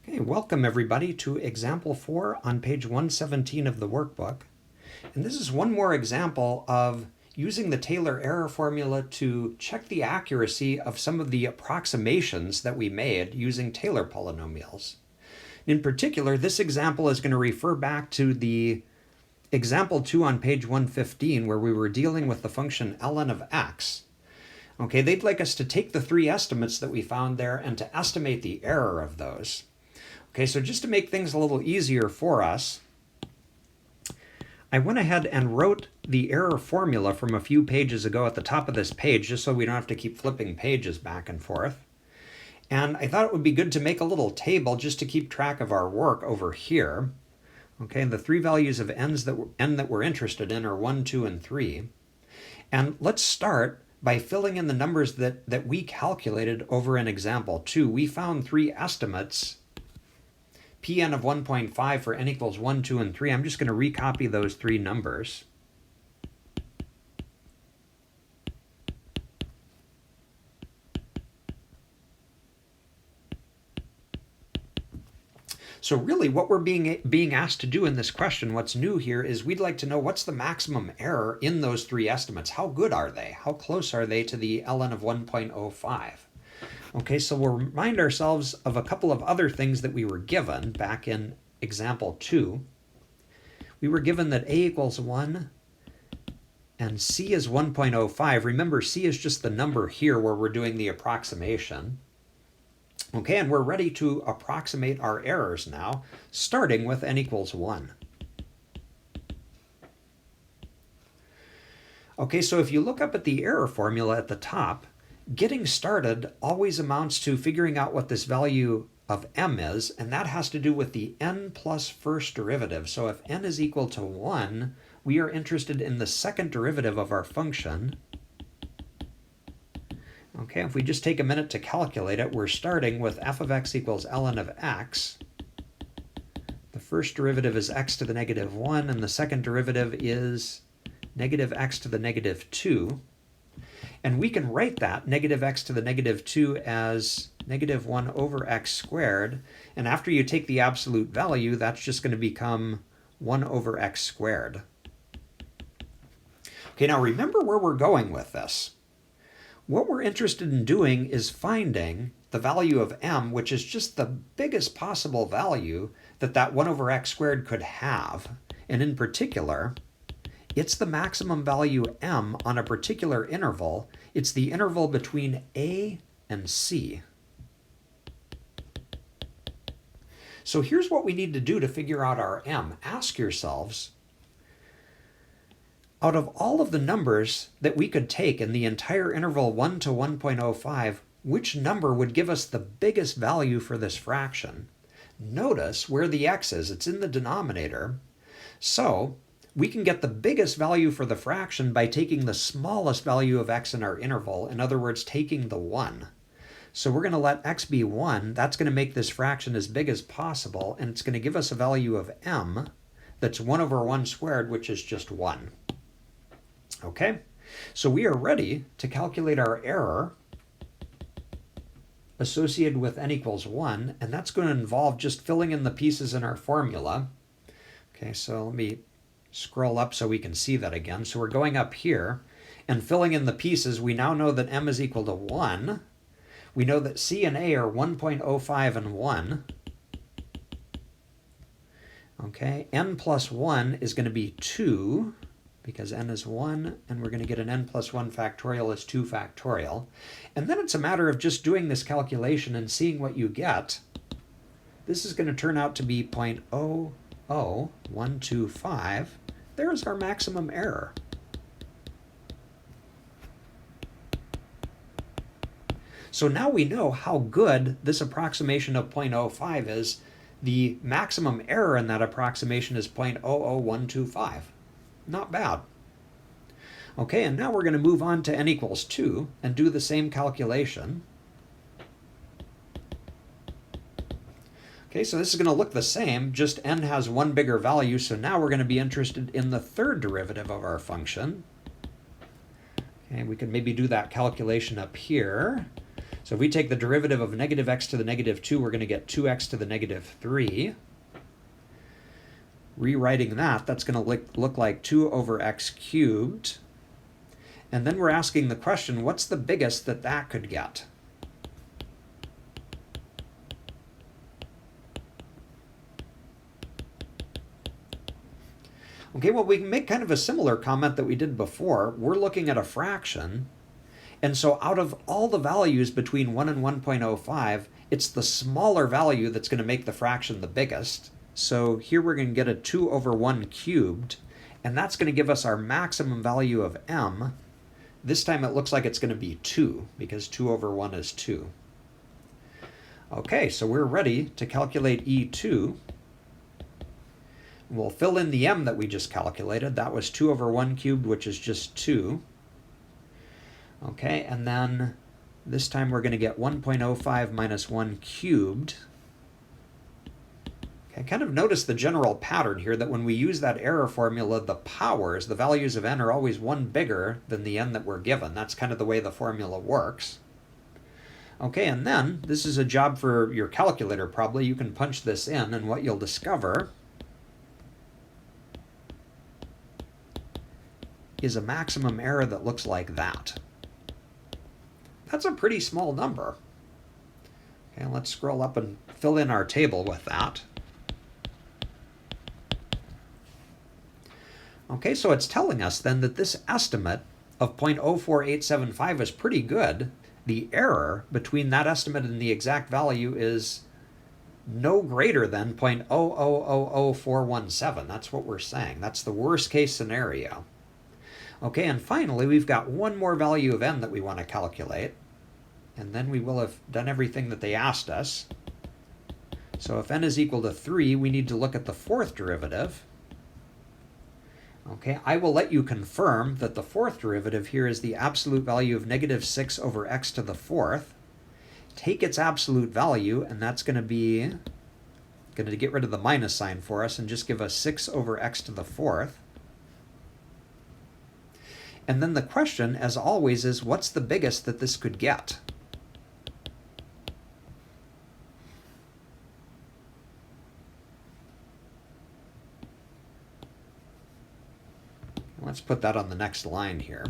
Okay, welcome everybody to example 4 on page 117 of the workbook. And this is one more example of using the Taylor error formula to check the accuracy of some of the approximations that we made using Taylor polynomials. In particular, this example is going to refer back to the example 2 on page 115 where we were dealing with the function ln of x. Okay, they'd like us to take the three estimates that we found there and to estimate the error of those. Okay, so just to make things a little easier for us, I went ahead and wrote the error formula from a few pages ago at the top of this page, just so we don't have to keep flipping pages back and forth. And I thought it would be good to make a little table just to keep track of our work over here. Okay, the three values of n that we're interested in are 1, 2, and 3. And let's start by filling in the numbers that we calculated over in example 2. We found three estimates, Pn of 1.5 for n equals 1, 2, and 3. I'm just going to recopy those three numbers. So really what we're being asked to do in this question, what's new here, is we'd like to know what's the maximum error in those three estimates. How good are they? How close are they to the ln of 1.05? Okay, so we'll remind ourselves of a couple of other things that we were given back in example 2. We were given that a equals 1 and c is 1.05. Remember, c is just the number here where we're doing the approximation. Okay, and we're ready to approximate our errors now, starting with n equals 1. Okay, so if you look up at the error formula at the top, getting started always amounts to figuring out what this value of m is, and that has to do with the n plus first derivative. So if n is equal to 1, we are interested in the second derivative of our function. Okay, if we just take a minute to calculate it, we're starting with f of x equals ln of x. The first derivative is x to the negative 1, and the second derivative is negative x to the negative 2. And we can write that negative x to the negative 2 as negative 1 over x squared. And after you take the absolute value, that's just going to become 1 over x squared. Okay, now remember where we're going with this. What we're interested in doing is finding the value of m, which is just the biggest possible value that 1 over x squared could have. And in particular, it's the maximum value m on a particular interval. It's the interval between a and c. So here's what we need to do to figure out our m. Ask yourselves, out of all of the numbers that we could take in the entire interval 1 to 1.05, which number would give us the biggest value for this fraction? Notice where the x is. It's in the denominator. So we can get the biggest value for the fraction by taking the smallest value of x in our interval, in other words, taking the 1. So we're going to let x be 1. That's going to make this fraction as big as possible, and it's going to give us a value of m that's 1 over 1 squared, which is just 1. Okay, so we are ready to calculate our error associated with n equals 1, and that's going to involve just filling in the pieces in our formula. Okay, so let me scroll up so we can see that again. So we're going up here and filling in the pieces. We now know that m is equal to 1. We know that c and a are 1.05 and 1. Okay, n plus 1 is going to be 2, because n is 1, and we're going to get an n plus 1 factorial is 2 factorial. And then it's a matter of just doing this calculation and seeing what you get. This is going to turn out to be 0.00125. There's our maximum error. So now we know how good this approximation of 0.05 is. The maximum error in that approximation is 0.00125. Not bad. Okay, and now we're going to move on to n equals 2 and do the same calculation. Okay, so this is going to look the same, just n has one bigger value, so now we're going to be interested in the third derivative of our function. Okay, we could maybe do that calculation up here. So if we take the derivative of negative x to the negative 2, we're going to get 2x to the negative 3. Rewriting that, that's going to look like 2 over x cubed. And then we're asking the question, what's the biggest that that could get? Okay, well, we can make kind of a similar comment that we did before. We're looking at a fraction. And so out of all the values between 1 and 1.05, it's the smaller value that's going to make the fraction the biggest. So here we're going to get a 2 over 1 cubed, and that's going to give us our maximum value of m. This time it looks like it's going to be 2, because 2 over 1 is 2. Okay, so we're ready to calculate E2. We'll fill in the m that we just calculated. That was 2 over 1 cubed, which is just 2. Okay, and then this time we're going to get 1.05 minus 1 cubed. Okay, kind of notice the general pattern here that when we use that error formula, the powers, the values of n, are always 1 bigger than the n that we're given. That's kind of the way the formula works. Okay, and then this is a job for your calculator probably. You can punch this in, and what you'll discover is a maximum error that looks like that. That's a pretty small number. Okay, let's scroll up and fill in our table with that. Okay, so it's telling us then that this estimate of 0.04875 is pretty good. The error between that estimate and the exact value is no greater than 0.0000417. That's what we're saying. That's the worst case scenario. Okay, and finally, we've got one more value of n that we want to calculate, and then we will have done everything that they asked us. So if n is equal to 3, we need to look at the fourth derivative. Okay, I will let you confirm that the fourth derivative here is the absolute value of negative 6 over x to the fourth. Take its absolute value, and that's going to get rid of the minus sign for us and just give us 6 over x to the fourth. And then the question, as always, is what's the biggest that this could get? Let's put that on the next line here.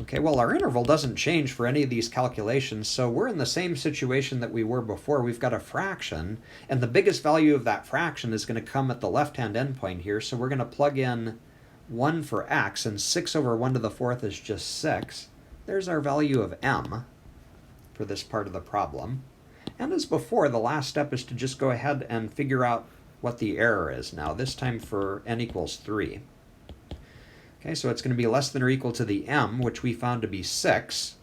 Okay, well, our interval doesn't change for any of these calculations, so we're in the same situation that we were before. We've got a fraction, and the biggest value of that fraction is going to come at the left-hand endpoint here, so we're going to plug in 1 for x, and 6 over 1 to the fourth is just 6. There's our value of m for this part of the problem. And as before, the last step is to just go ahead and figure out what the error is now, this time for n equals 3. Okay, so it's going to be less than or equal to the m, which we found to be 6,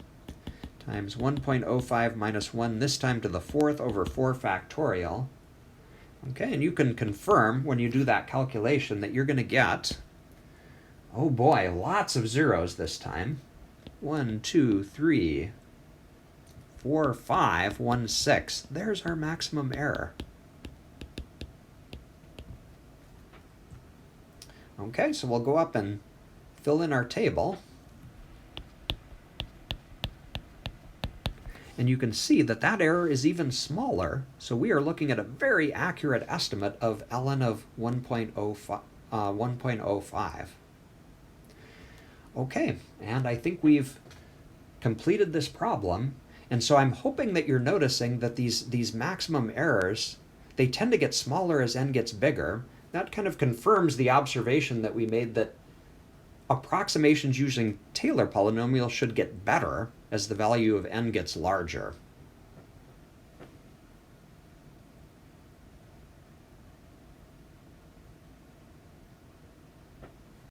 times 1.05 minus 1, this time to the fourth over 4 factorial. Okay, and you can confirm when you do that calculation that you're going to get, oh boy, lots of zeros this time. 1, 2, 3, 4, 5, 1, 6. There's our maximum error. Okay, so we'll go up and fill in our table. And you can see that that error is even smaller. So we are looking at a very accurate estimate of ln of 1.05. Okay, and I think we've completed this problem. And so I'm hoping that you're noticing that these maximum errors, they tend to get smaller as n gets bigger. That kind of confirms the observation that we made that approximations using Taylor polynomials should get better as the value of n gets larger.